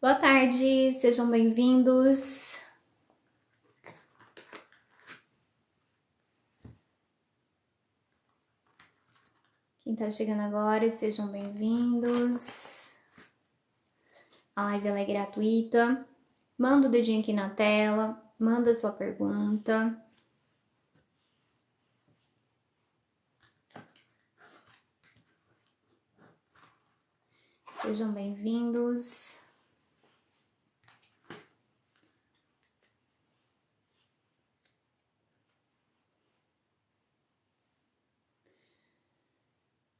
Boa tarde, sejam bem-vindos. Quem tá chegando agora, sejam bem-vindos. A live ela é gratuita. Manda o dedinho aqui na tela, manda sua pergunta. Sejam bem-vindos.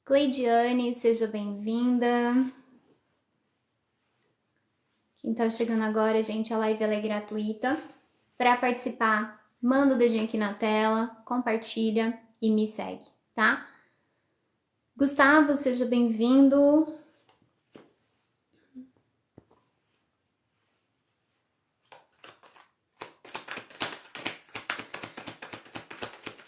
Cleidiane, seja bem-vinda. Quem tá chegando agora, gente, a live ela é gratuita. Para participar, manda o dedinho aqui na tela, compartilha e me segue, tá? Gustavo, seja bem-vindo.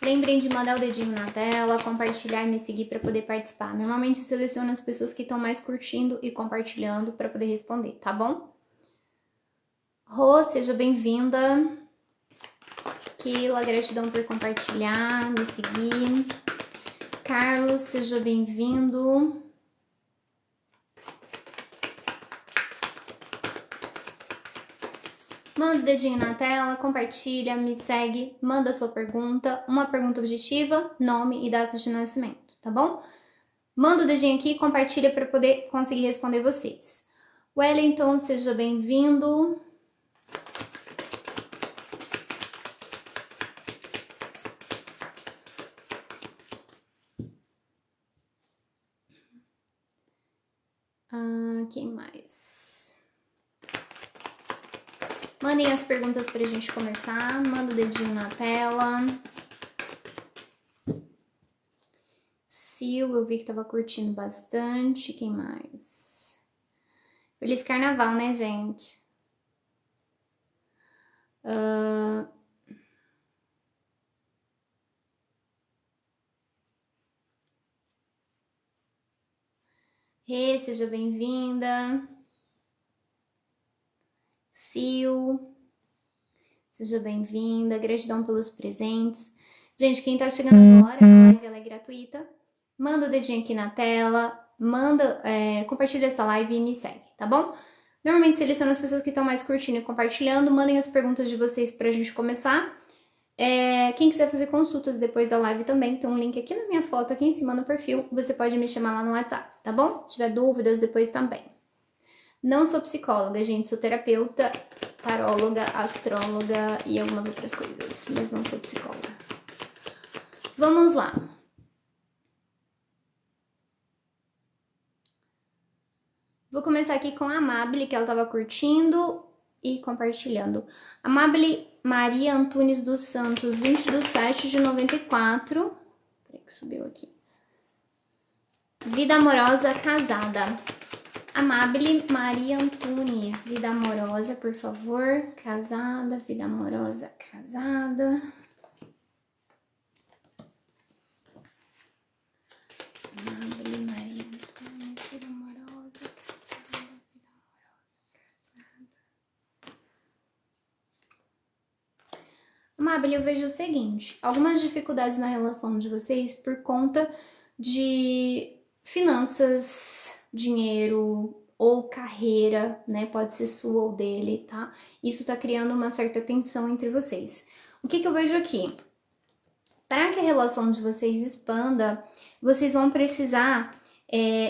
Lembrem de mandar o dedinho na tela, compartilhar e me seguir para poder participar. Normalmente eu seleciono as pessoas que estão mais curtindo e compartilhando para poder responder, tá bom? Rô, seja bem-vinda. Keila, gratidão por compartilhar, me seguir. Carlos, seja bem-vindo. Manda o dedinho na tela, compartilha, me segue, manda sua pergunta, uma pergunta objetiva, nome e data de nascimento, tá bom? Manda o dedinho aqui e compartilha para poder conseguir responder vocês. Wellington, seja bem-vindo. Quem mais? Mandem as perguntas pra gente começar. Manda o dedinho na tela. Sil, eu vi que tava curtindo bastante. Quem mais? Feliz Carnaval, né, gente? Rê, seja bem-vinda. Sil, seja bem-vinda. Gratidão pelos presentes. Gente, quem tá chegando agora, a live ela é gratuita. Manda o dedinho aqui na tela, compartilha essa live e me segue, tá bom? Normalmente seleciono as pessoas que estão mais curtindo e compartilhando. Mandem as perguntas de vocês pra gente começar. Quem quiser fazer consultas depois da live também, tem um link aqui na minha foto, aqui em cima no perfil. Você pode me chamar lá no WhatsApp, tá bom? Se tiver dúvidas depois também. Não sou psicóloga, gente, sou terapeuta, taróloga, astróloga e algumas outras coisas, mas não sou psicóloga. Vamos lá. Vou começar aqui com a Amabile, que ela estava curtindo e compartilhando. Amabile Maria Antunes dos Santos, 20/7/94. Peraí que subiu aqui. Vida amorosa casada. Amabile Maria Antunes, vida amorosa, por favor. Casada, vida amorosa, casada. Amabile Maria Antunes, vida amorosa, casada, vida amorosa, casada. Amabile, eu vejo o seguinte, algumas dificuldades na relação de vocês por conta de finanças, dinheiro ou carreira, né? Pode ser sua ou dele, tá? Isso tá criando uma certa tensão entre vocês. O que eu vejo aqui? Para que a relação de vocês expanda, vocês vão precisar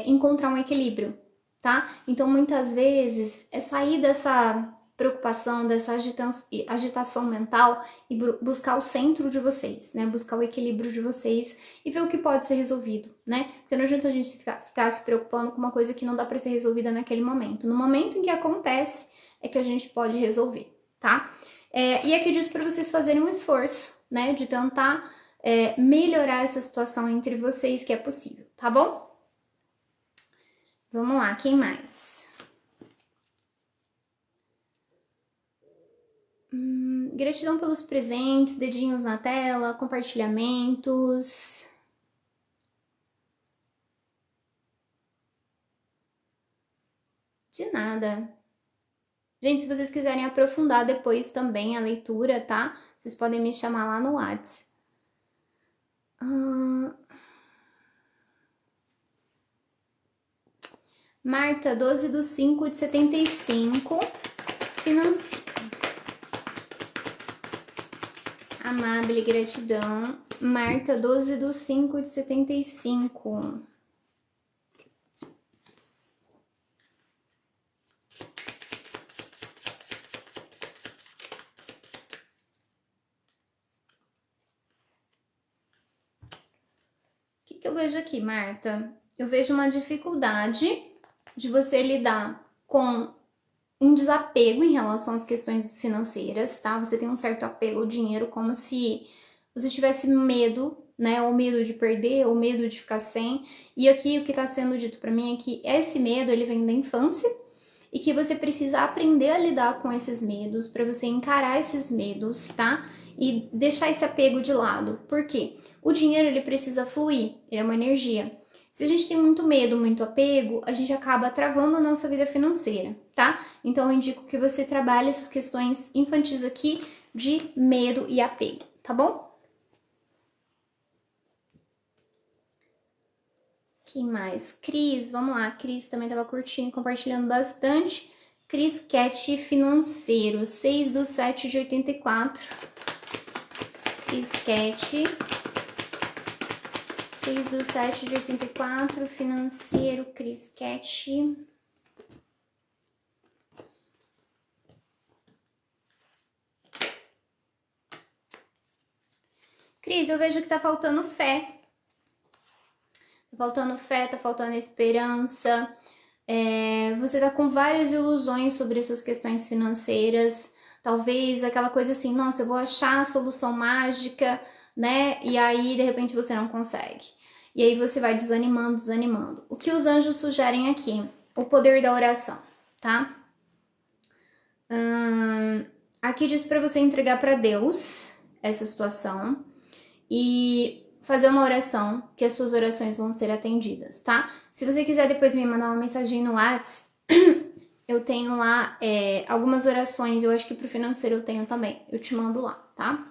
encontrar um equilíbrio, tá? Então, muitas vezes, é sair dessa preocupação, dessa agitação mental e buscar o centro de vocês, né? Buscar o equilíbrio de vocês e ver o que pode ser resolvido, né? Porque não adianta a gente ficar se preocupando com uma coisa que não dá para ser resolvida naquele momento. No momento em que acontece, é que a gente pode resolver, tá? E aqui diz para vocês fazerem um esforço, né? De tentar melhorar essa situação entre vocês, que é possível, tá bom? Vamos lá, quem mais? Gratidão pelos presentes, dedinhos na tela, compartilhamentos. De nada. Gente, se vocês quiserem aprofundar depois também a leitura, tá? Vocês podem me chamar lá no Whats. Marta, 12/5/75, financeiro. Amável, gratidão. Marta, 12/5/75. O que eu vejo aqui, Marta? Eu vejo uma dificuldade de você lidar com um desapego em relação às questões financeiras, tá? Você tem um certo apego ao dinheiro, como se você tivesse medo, né? Ou medo de perder, ou medo de ficar sem. E aqui o que está sendo dito para mim é que esse medo, ele vem da infância e que você precisa aprender a lidar com esses medos, para você encarar esses medos, tá? E deixar esse apego de lado. Por quê? O dinheiro, ele precisa fluir, ele é uma energia. Se a gente tem muito medo, muito apego, a gente acaba travando a nossa vida financeira, tá? Então, eu indico que você trabalhe essas questões infantis aqui de medo e apego, tá bom? Quem mais? Cris, vamos lá. Cris também estava curtindo, compartilhando bastante. Cris Cat Financeiro, 6/7/84. Cris Cat, 6/7/84. Financeiro, Cris Cat. Cris, eu vejo que tá faltando fé. Tá faltando fé, tá faltando esperança. Você tá com várias ilusões sobre as suas questões financeiras. Talvez aquela coisa assim, nossa, eu vou achar a solução mágica, né? E aí, de repente, você não consegue. E aí você vai desanimando, desanimando. O que os anjos sugerem aqui? O poder da oração, tá? Aqui diz para você entregar para Deus essa situação e fazer uma oração, que as suas orações vão ser atendidas, tá? Se você quiser depois me mandar uma mensagem no WhatsApp, eu tenho lá algumas orações, eu acho que pro financeiro eu tenho também, eu te mando lá, tá?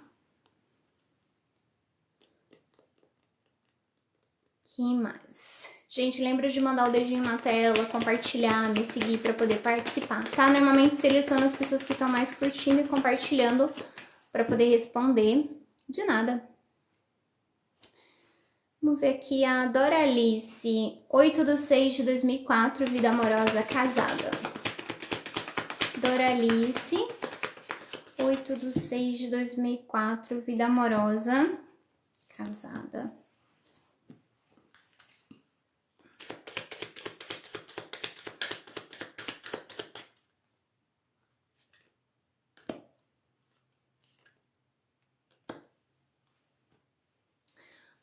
Que mais? Gente, lembra de mandar o dedinho na tela, compartilhar, me seguir para poder participar, tá? Normalmente seleciono as pessoas que estão mais curtindo e compartilhando para poder responder. De nada. Vamos ver aqui a Doralice, 8/6/2004, vida amorosa, casada. Doralice, 8/6/2004, vida amorosa, casada.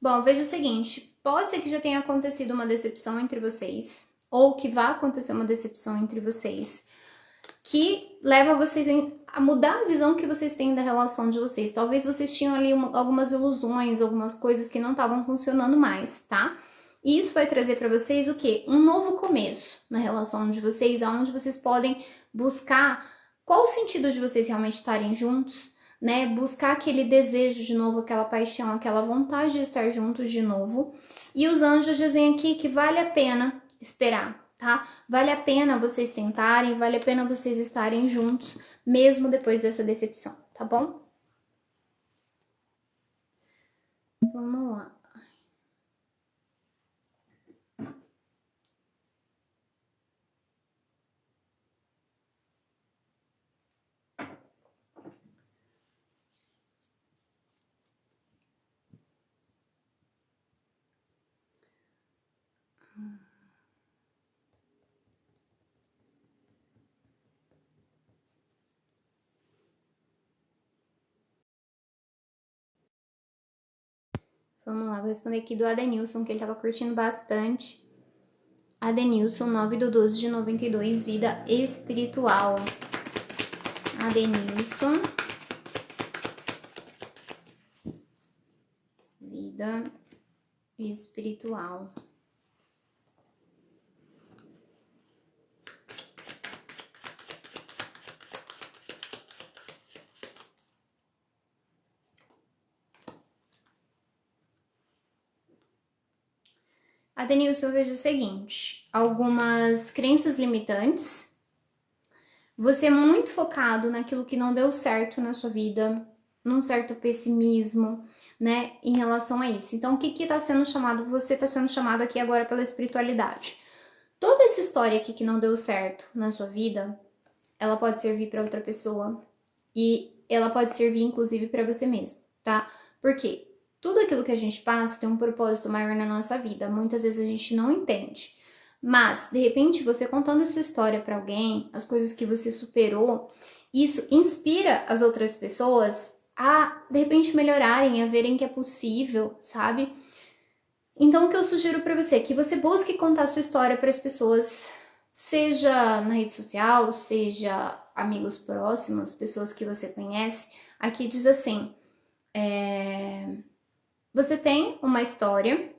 Bom, veja o seguinte, pode ser que já tenha acontecido uma decepção entre vocês, ou que vá acontecer uma decepção entre vocês, que leva vocês a mudar a visão que vocês têm da relação de vocês. Talvez vocês tinham ali algumas ilusões, algumas coisas que não estavam funcionando mais, tá? E isso vai trazer para vocês o quê? Um novo começo na relação de vocês, onde vocês podem buscar qual o sentido de vocês realmente estarem juntos, né? Buscar aquele desejo de novo, aquela paixão, aquela vontade de estar juntos de novo. E os anjos dizem aqui que vale a pena esperar, tá? Vale a pena vocês tentarem, vale a pena vocês estarem juntos, mesmo depois dessa decepção, tá bom? Vamos lá. Vamos lá, vou responder aqui do Adenilson, que ele tava curtindo bastante. Adenilson, 9/12/92, vida espiritual. Adenilson, vida espiritual. Adenilson, eu vejo o seguinte, algumas crenças limitantes, você é muito focado naquilo que não deu certo na sua vida, num certo pessimismo, né, em relação a isso. Então, o que está sendo chamado? Você está sendo chamado aqui agora pela espiritualidade. Toda essa história aqui que não deu certo na sua vida, ela pode servir para outra pessoa e ela pode servir, inclusive, para você mesmo, tá? Por quê? Tudo aquilo que a gente passa tem um propósito maior na nossa vida. Muitas vezes a gente não entende. Mas, de repente, você contando sua história para alguém, as coisas que você superou, isso inspira as outras pessoas a, de repente, melhorarem, a verem que é possível, sabe? Então, o que eu sugiro para você é que você busque contar sua história para as pessoas, seja na rede social, seja amigos próximos, pessoas que você conhece. Aqui diz assim, você tem uma história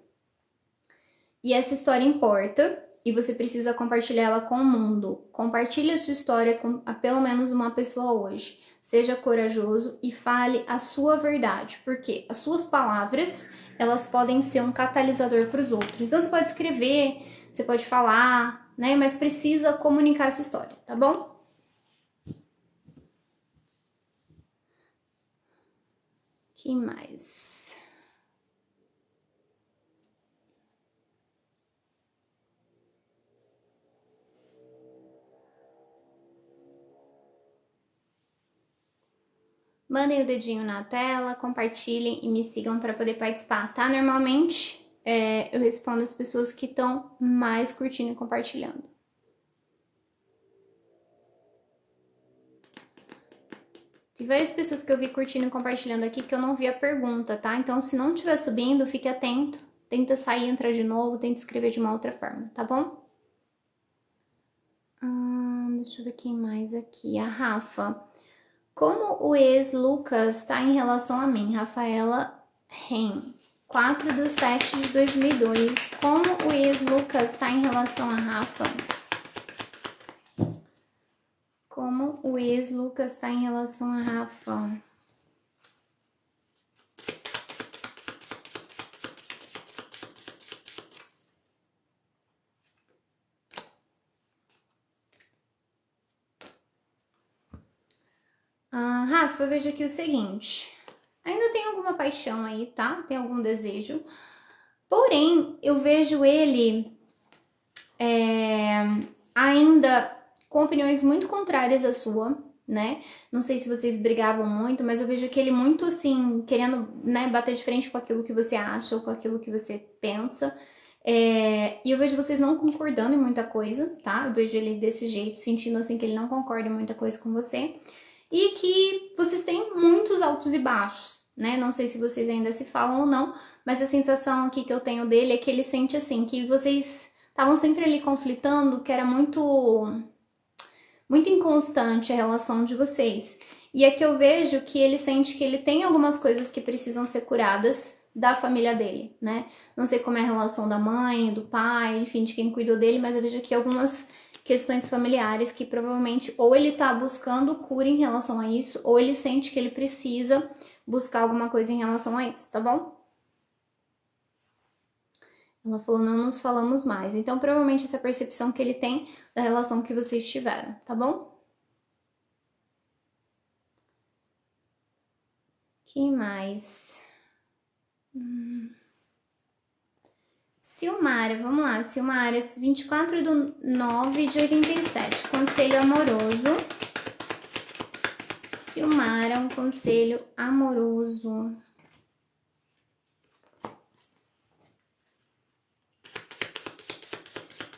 e essa história importa e você precisa compartilhar ela com o mundo. Compartilhe a sua história com pelo menos uma pessoa hoje. Seja corajoso e fale a sua verdade, porque as suas palavras, elas podem ser um catalisador para os outros. Então você pode escrever, você pode falar, né? Mas precisa comunicar essa história, tá bom? Que mais? Mandem o dedinho na tela, compartilhem e me sigam para poder participar, tá? Normalmente eu respondo as pessoas que estão mais curtindo e compartilhando. Tem várias pessoas que eu vi curtindo e compartilhando aqui que eu não vi a pergunta, tá? Então, se não estiver subindo, fique atento. Tenta sair, entrar de novo, tenta escrever de uma outra forma, tá bom? Deixa eu ver quem mais aqui. A Rafa. Como o ex-Lucas está em relação a mim? Rafaela Ren. 4/7/2002. Como o ex-Lucas está em relação a Rafa? Como o ex-Lucas está em relação a Rafa? Rafa, eu vejo aqui o seguinte. Ainda tem alguma paixão aí, tá? Tem algum desejo. Porém, eu vejo ele ainda com opiniões muito contrárias à sua, né? Não sei se vocês brigavam muito, mas eu vejo que ele muito assim, querendo, né, bater de frente com aquilo que você acha ou com aquilo que você pensa. E eu vejo vocês não concordando em muita coisa, tá? Eu vejo ele desse jeito, sentindo assim que ele não concorda em muita coisa com você. E que vocês têm muitos altos e baixos, né? Não sei se vocês ainda se falam ou não, mas a sensação aqui que eu tenho dele é que ele sente assim, que vocês estavam sempre ali conflitando, que era muito inconstante a relação de vocês. E aqui eu vejo que ele sente que ele tem algumas coisas que precisam ser curadas da família dele, né? Não sei como é a relação da mãe, do pai, enfim, de quem cuidou dele, mas eu vejo aqui algumas questões familiares que provavelmente ou ele tá buscando cura em relação a isso, ou ele sente que ele precisa buscar alguma coisa em relação a isso, tá bom? Ela falou, não nos falamos mais. Então, provavelmente essa percepção que ele tem da relação que vocês tiveram, tá bom? Que mais? Silmara, vamos lá. Silmara, 24/9/87. Conselho amoroso. Silmara, um conselho amoroso.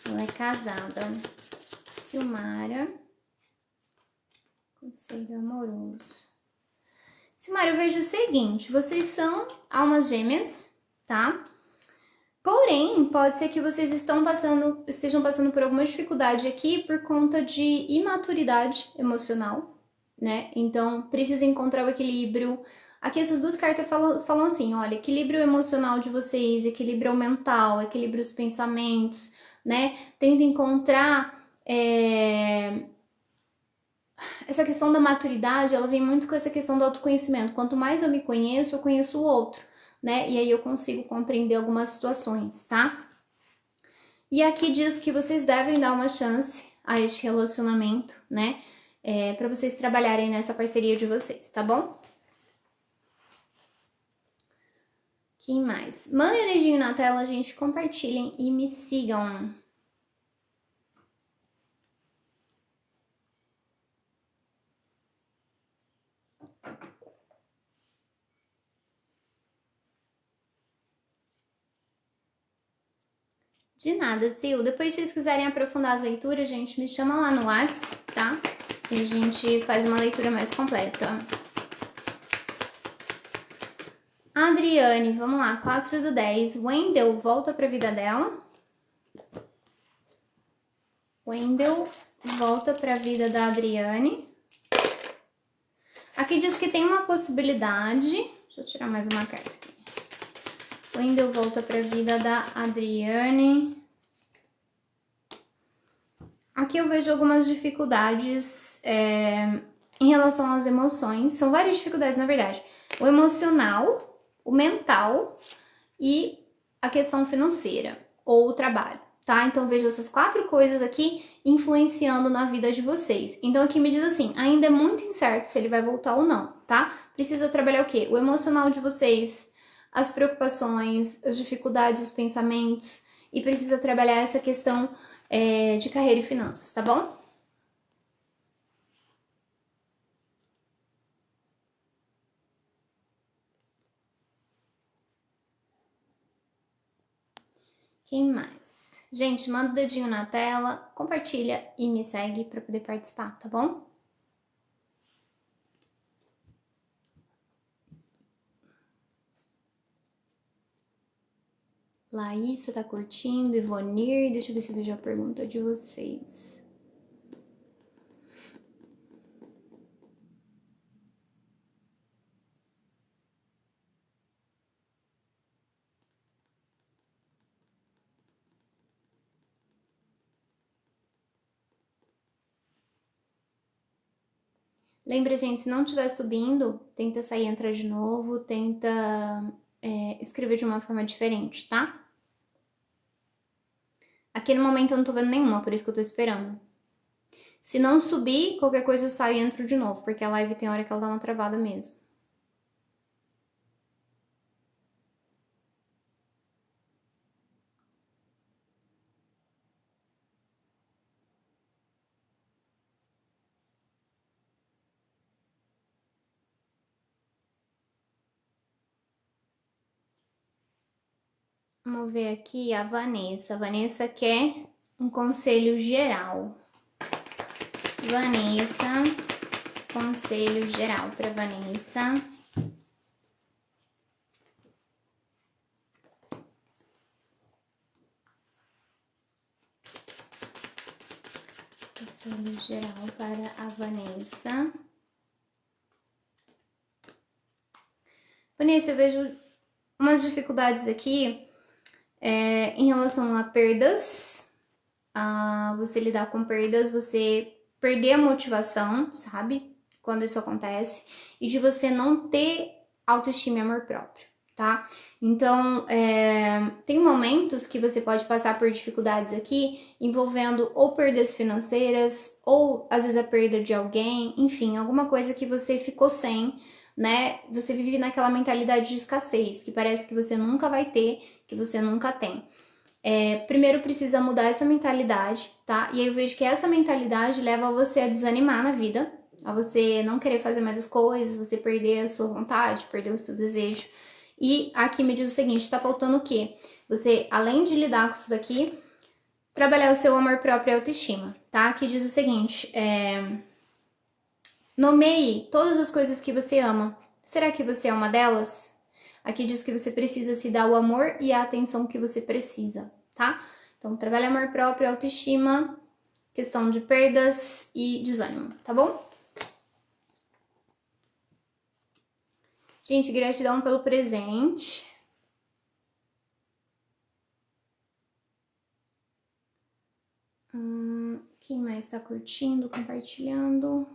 Ela é casada. Silmara, conselho amoroso. Silmara, eu vejo o seguinte, vocês são almas gêmeas, tá? Porém, pode ser que vocês estejam passando por alguma dificuldade aqui por conta de imaturidade emocional, né? Então, precisa encontrar o equilíbrio. Aqui essas duas cartas falam assim, olha, equilíbrio emocional de vocês, equilíbrio mental, equilíbrio dos pensamentos, né? Tenta encontrar essa questão da maturidade, ela vem muito com essa questão do autoconhecimento. Quanto mais eu me conheço, eu conheço o outro, né? E aí eu consigo compreender algumas situações, tá? E aqui diz que vocês devem dar uma chance a este relacionamento, né? Pra vocês trabalharem nessa parceria de vocês, tá bom? Quem mais? Mandem um dedinho na tela, gente, compartilhem e me sigam. De nada, Sil. Depois, se vocês quiserem aprofundar as leituras, gente, me chama lá no WhatsApp, tá? E a gente faz uma leitura mais completa. Adriane, vamos lá, 4/10. Wendell volta pra vida dela. Wendell volta pra vida da Adriane. Aqui diz que tem uma possibilidade. Deixa eu tirar mais uma carta aqui. Wendell volta pra vida da Adriane. Aqui eu vejo algumas dificuldades em relação às emoções. São várias dificuldades, na verdade. O emocional, o mental e a questão financeira ou o trabalho, tá? Então vejo essas 4 coisas aqui influenciando na vida de vocês. Então aqui me diz assim, ainda é muito incerto se ele vai voltar ou não, tá? Precisa trabalhar o quê? O emocional de vocês, as preocupações, as dificuldades, os pensamentos, e precisa trabalhar essa questão de carreira e finanças, tá bom? Quem mais? Gente, manda o dedinho na tela, compartilha e me segue para poder participar, tá bom? Laísa tá curtindo, Ivonir, deixa eu ver se eu vejo a pergunta de vocês. Lembra, gente, se não estiver subindo, tenta sair e entrar de novo, tenta escrever de uma forma diferente, tá? Aqui no momento eu não tô vendo nenhuma, por isso que eu tô esperando. Se não subir, qualquer coisa eu saio e entro de novo, porque a live tem hora que ela dá uma travada mesmo. Vamos ver aqui a Vanessa. A Vanessa quer um conselho geral. Vanessa, conselho geral para Vanessa. Conselho geral para a Vanessa. Vanessa, eu vejo umas dificuldades aqui em relação a perdas. A você lidar com perdas, você perder a motivação, sabe? Quando isso acontece. E de você não ter autoestima e amor próprio, tá? Então, tem momentos que você pode passar por dificuldades aqui, envolvendo ou perdas financeiras, ou às vezes a perda de alguém, enfim, alguma coisa que você ficou sem, né? Você vive naquela mentalidade de escassez, que parece que você nunca vai ter, que você nunca tem. Primeiro precisa mudar essa mentalidade, tá? E aí eu vejo que essa mentalidade leva você a desanimar na vida, a você não querer fazer mais as coisas, você perder a sua vontade, perder o seu desejo. E aqui me diz o seguinte, tá faltando o quê? Você, além de lidar com isso daqui, trabalhar o seu amor próprio e autoestima, tá? Aqui diz o seguinte, nomeie todas as coisas que você ama. Será que você é uma delas? Aqui diz que você precisa se dar o amor e a atenção que você precisa, tá? Então, trabalha amor próprio, autoestima, questão de perdas e desânimo, tá bom? Gente, gratidão pelo presente. Quem mais tá curtindo, compartilhando?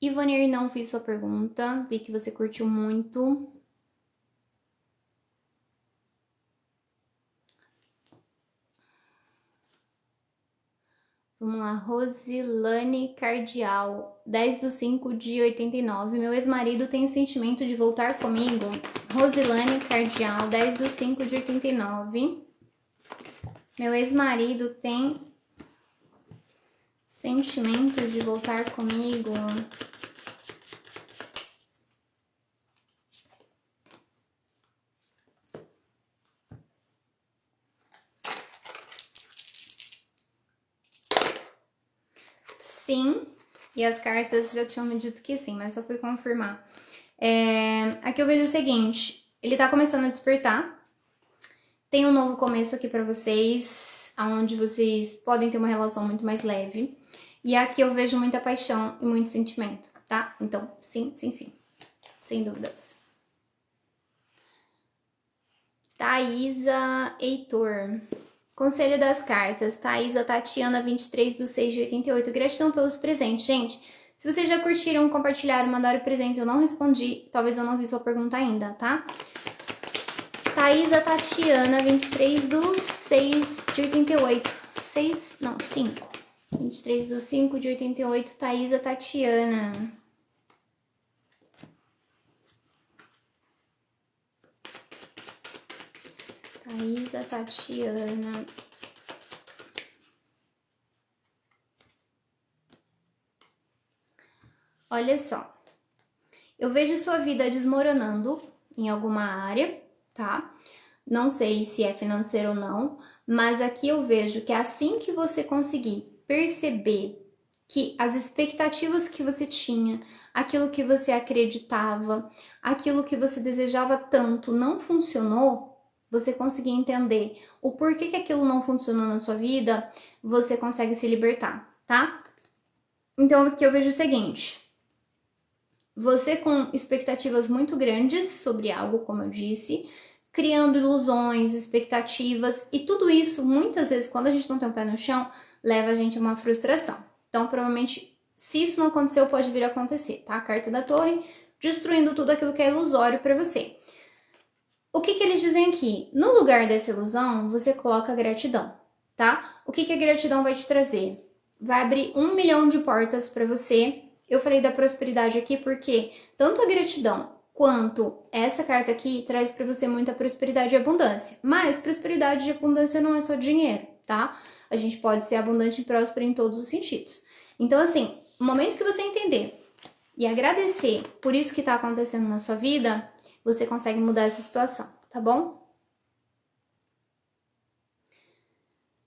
Ivonir, não vi sua pergunta. Vi que você curtiu muito. Vamos lá, Rosilane Cardial, 10/5/89. Meu ex-marido tem o sentimento de voltar comigo. Rosilane Cardial, 10/5/89. Meu ex-marido tem sentimento de voltar comigo. Sim, e as cartas já tinham me dito que sim, mas só fui confirmar. Aqui eu vejo o seguinte, ele tá começando a despertar. Tem um novo começo aqui pra vocês, onde vocês podem ter uma relação muito mais leve. E aqui eu vejo muita paixão e muito sentimento, tá? Então, sim, sim, sim. Sem dúvidas. Thaisa Heitor. Conselho das cartas. Thaisa Tatiana, 23/6/88. Gratidão pelos presentes, gente. Se vocês já curtiram, compartilharam, mandaram presentes, eu não respondi. Talvez eu não vi sua pergunta ainda, tá? Thaisa Tatiana, 23/6/88. 6? Não, 5. 23/5/88. Thaisa Tatiana. Thaisa Tatiana. Olha só. Eu vejo sua vida desmoronando em alguma área, tá? Não sei se é financeiro ou não, mas aqui eu vejo que assim que você conseguir perceber que as expectativas que você tinha, aquilo que você acreditava, aquilo que você desejava tanto não funcionou, você conseguir entender o porquê que aquilo não funcionou na sua vida, você consegue se libertar, tá? Então aqui eu vejo o seguinte: você com expectativas muito grandes sobre algo, como eu disse, criando ilusões, expectativas, e tudo isso, muitas vezes, quando a gente não tem o pé no chão, leva a gente a uma frustração. Então, provavelmente, se isso não aconteceu, pode vir a acontecer, tá? A carta da torre, destruindo tudo aquilo que é ilusório para você. O que eles dizem aqui? No lugar dessa ilusão, você coloca a gratidão, tá? O que a gratidão vai te trazer? Vai abrir 1 milhão de portas para você. Eu falei da prosperidade aqui porque tanto a gratidão quanto essa carta aqui traz para você muita prosperidade e abundância. Mas prosperidade e abundância não é só dinheiro, tá? A gente pode ser abundante e próspero em todos os sentidos. Então, assim, no momento que você entender e agradecer por isso que tá acontecendo na sua vida, você consegue mudar essa situação, tá bom?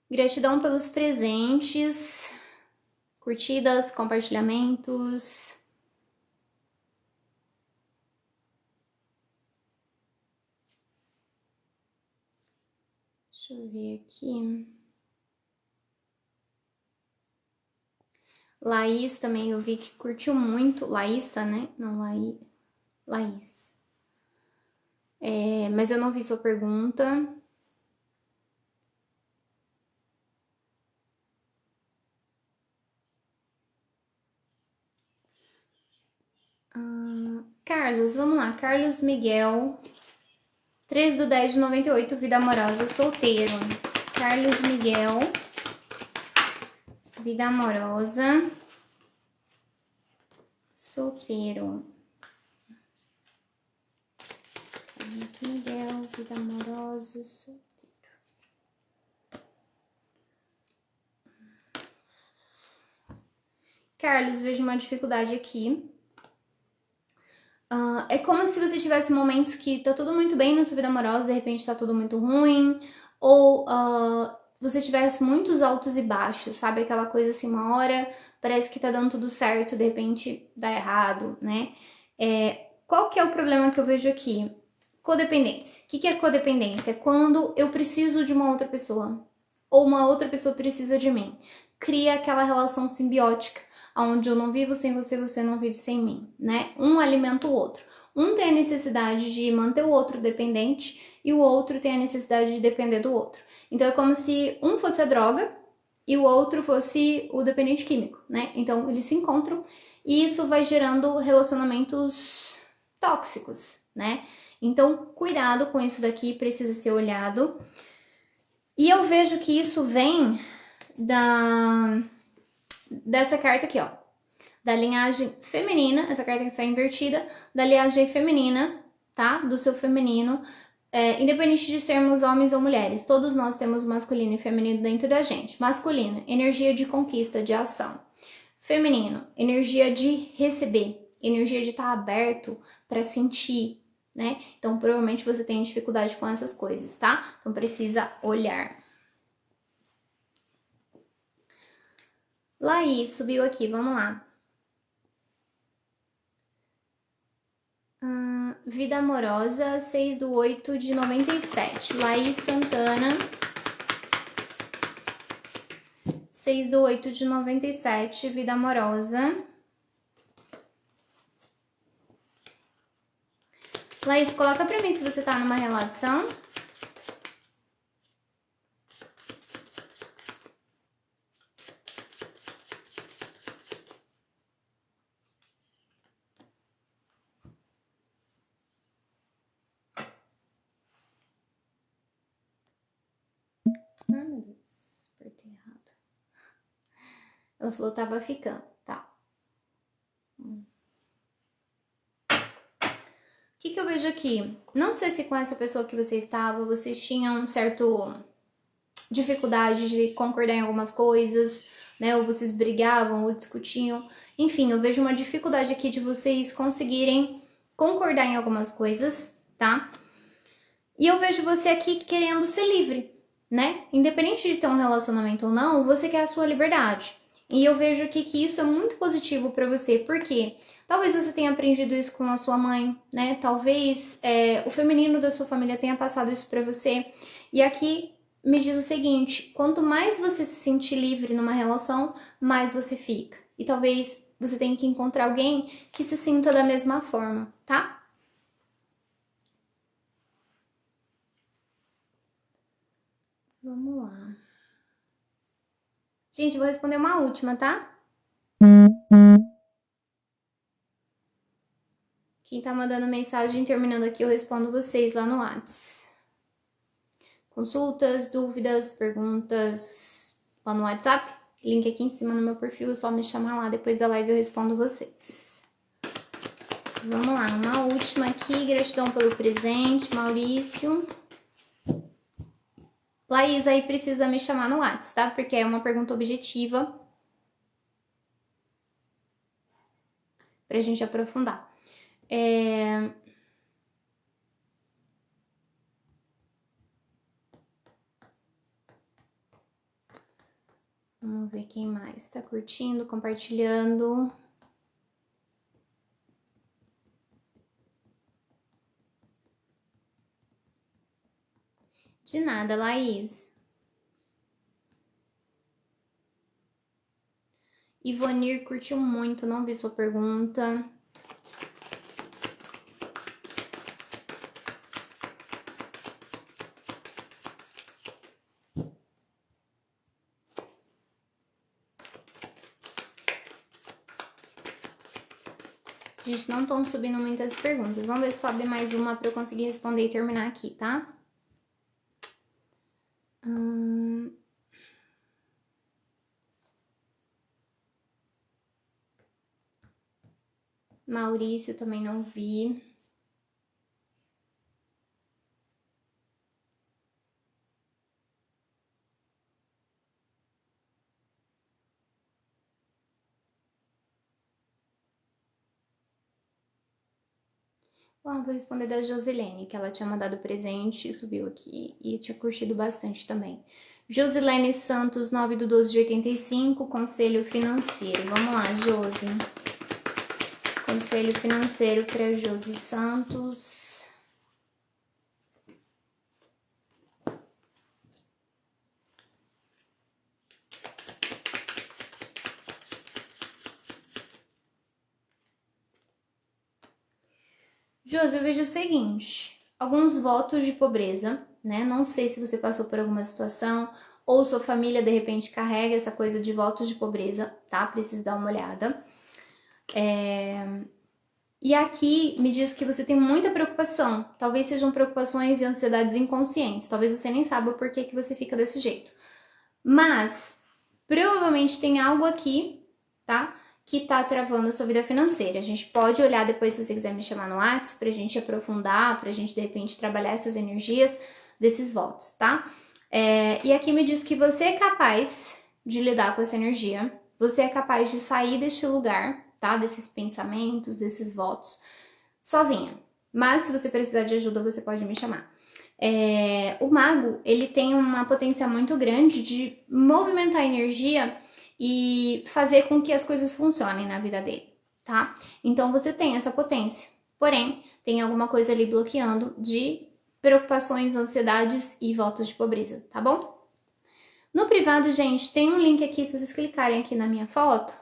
Gratidão pelos presentes, curtidas, compartilhamentos. Deixa eu ver aqui. Laís também eu vi que curtiu muito. Laísa, né? Não, Laís. Mas eu não vi sua pergunta. Carlos, vamos lá. Carlos Miguel, 3/10/98, vida amorosa, solteiro. Carlos Miguel, vida amorosa, solteiro. Carlos Miguel, vida amorosa, solteiro. Carlos, vejo uma dificuldade aqui. É como se você tivesse momentos que tá tudo muito bem na sua vida amorosa, de repente tá tudo muito ruim, ou você tivesse muitos altos e baixos, sabe? Aquela coisa assim, uma hora parece que tá dando tudo certo, de repente dá errado, né? Qual que é o problema que eu vejo aqui? Codependência. O que é codependência? É quando eu preciso de uma outra pessoa, ou uma outra pessoa precisa de mim. Cria aquela relação simbiótica, onde eu não vivo sem você, você não vive sem mim, né? Um alimenta o outro. Um tem a necessidade de manter o outro dependente e o outro tem a necessidade de depender do outro. Então é como se um fosse a droga e o outro fosse o dependente químico, né? Então eles se encontram e isso vai gerando relacionamentos tóxicos, né? Então, cuidado com isso daqui, precisa ser olhado. E eu vejo que isso vem dessa carta aqui, ó, da linhagem feminina, essa carta que está invertida, da linhagem feminina, tá? Do seu feminino, independente de sermos homens ou mulheres, todos nós temos masculino e feminino dentro da gente. Masculino, energia de conquista, de ação. Feminino, energia de receber, energia de estar aberto para sentir, né? Então, provavelmente você tem dificuldade com essas coisas, tá? Então, precisa olhar. Laís subiu aqui, vamos lá. Vida amorosa, 6/8/97. Laís Santana, 6/8/97. Vida amorosa. Laís, coloca pra mim se você tá numa relação. Ai, meu Deus, apertei errado. Ela falou tava ficando, tá. O que eu vejo aqui? Não sei se com essa pessoa que você estava, vocês tinham um certo dificuldade de concordar em algumas coisas, né? Ou vocês brigavam ou discutiam. Enfim, eu vejo uma dificuldade aqui de vocês conseguirem concordar em algumas coisas, tá? E eu vejo você aqui querendo ser livre, né? Independente de ter um relacionamento ou não, você quer a sua liberdade. E eu vejo aqui que isso é muito positivo para você, porque talvez você tenha aprendido isso com a sua mãe, né? Talvez o feminino da sua família tenha passado isso para você. E aqui me diz o seguinte: quanto mais você se sentir livre numa relação, mais você fica. E talvez você tenha que encontrar alguém que se sinta da mesma forma, tá? Vamos lá. Gente, vou responder uma última, tá? Quem tá mandando mensagem terminando aqui, eu respondo vocês lá no Whats. Consultas, dúvidas, perguntas lá no WhatsApp. Link aqui em cima no meu perfil, é só me chamar lá. Depois da live eu respondo vocês. Vamos lá, uma última aqui. Gratidão pelo presente, Maurício. Laís, aí precisa me chamar no WhatsApp, tá? Porque é uma pergunta objetiva pra gente aprofundar. Vamos ver quem mais tá curtindo, compartilhando. De nada, Laís. Ivonir curtiu muito, não vi sua pergunta. Gente, não estão subindo muitas perguntas. Vamos ver se sobe mais uma para eu conseguir responder e terminar aqui, tá? Maurício também não vi. Bom, vou responder da Josilene, que ela tinha mandado presente, subiu aqui e tinha curtido bastante também. Josilene Santos, 9/12/85, Conselho Financeiro. Vamos lá, Josi. Conselho Financeiro para Josi Santos. Josi, eu vejo o seguinte, alguns votos de pobreza, né? Não sei se você passou por alguma situação ou sua família de repente carrega essa coisa de votos de pobreza, tá? Precisa dar uma olhada. E aqui me diz que você tem muita preocupação. Talvez sejam preocupações e ansiedades inconscientes. Talvez você nem saiba por que você fica desse jeito. Mas, provavelmente tem algo aqui, tá? Que tá travando a sua vida financeira. A gente pode olhar depois, se você quiser me chamar no WhatsApp, pra gente aprofundar, pra gente, de repente, trabalhar essas energias desses votos, tá? E aqui me diz que você é capaz de lidar com essa energia. Você é capaz de sair deste lugar, tá? Desses pensamentos, desses votos, sozinha. Mas se você precisar de ajuda, você pode me chamar. O mago, ele tem uma potência muito grande de movimentar a energia e fazer com que as coisas funcionem na vida dele, tá? Então você tem essa potência. Porém, tem alguma coisa ali bloqueando de preocupações, ansiedades e votos de pobreza, tá bom? No privado, gente, tem um link aqui, se vocês clicarem aqui na minha foto,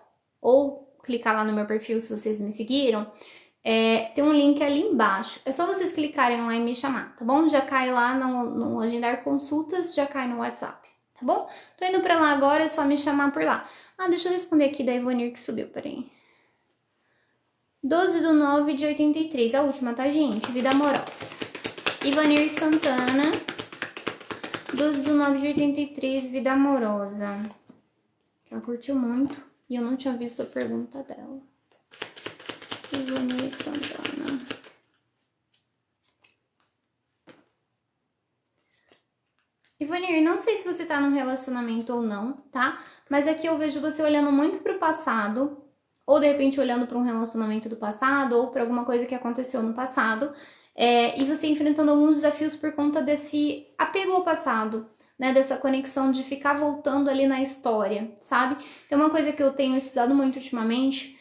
ou clicar lá no meu perfil se vocês me seguiram, tem um link ali embaixo. É só vocês clicarem lá e me chamar, tá bom? Já cai lá no agendar consultas, já cai no WhatsApp, tá bom? Tô indo pra lá agora, é só me chamar por lá. Ah, deixa eu responder aqui da Ivonir que subiu, peraí. 12/9/83, a última, tá, gente? Vida amorosa. Ivonir Santana, 12/9/83, vida amorosa. Ela curtiu muito e eu não tinha visto a pergunta dela. Ivonir Santana. Ivonir, não sei se você tá num relacionamento ou não, tá? Mas aqui eu vejo você olhando muito pro passado, ou de repente olhando para um relacionamento do passado, ou para alguma coisa que aconteceu no passado, e você enfrentando alguns desafios por conta desse apego ao passado, né? Dessa conexão de ficar voltando ali na história, sabe? Tem uma coisa que eu tenho estudado muito ultimamente,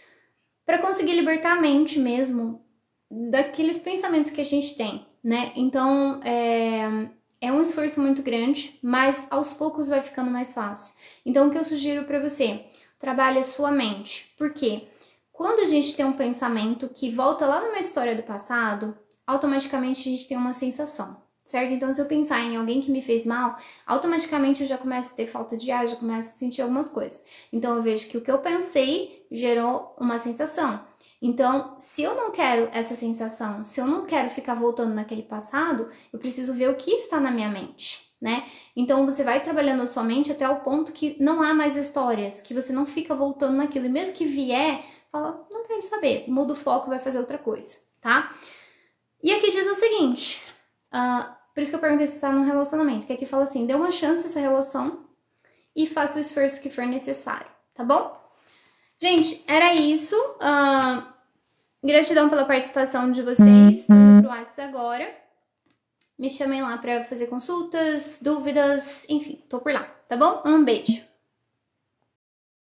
para conseguir libertar a mente mesmo daqueles pensamentos que a gente tem, né? Então, é um esforço muito grande, mas aos poucos vai ficando mais fácil. Então, o que eu sugiro para você? Trabalhe a sua mente. Por quê? Quando a gente tem um pensamento que volta lá numa história do passado, automaticamente a gente tem uma sensação, certo? Então, se eu pensar em alguém que me fez mal, automaticamente eu já começo a ter falta de ar, já começo a sentir algumas coisas. Então, eu vejo que o que eu pensei gerou uma sensação. Então, se eu não quero essa sensação, se eu não quero ficar voltando naquele passado, eu preciso ver o que está na minha mente, né? Então, você vai trabalhando a sua mente até o ponto que não há mais histórias, que você não fica voltando naquilo. E mesmo que vier, fala, não quero saber, muda o foco, vai fazer outra coisa, tá? E aqui diz o seguinte, por isso que eu perguntei se você está num relacionamento, que aqui fala assim, dê uma chance a essa relação e faça o esforço que for necessário, tá bom? Gente, era isso. Gratidão pela participação de vocês. Tô indo pro WhatsApp agora. Me chamem lá para fazer consultas, dúvidas, enfim, tô por lá, tá bom? Um beijo.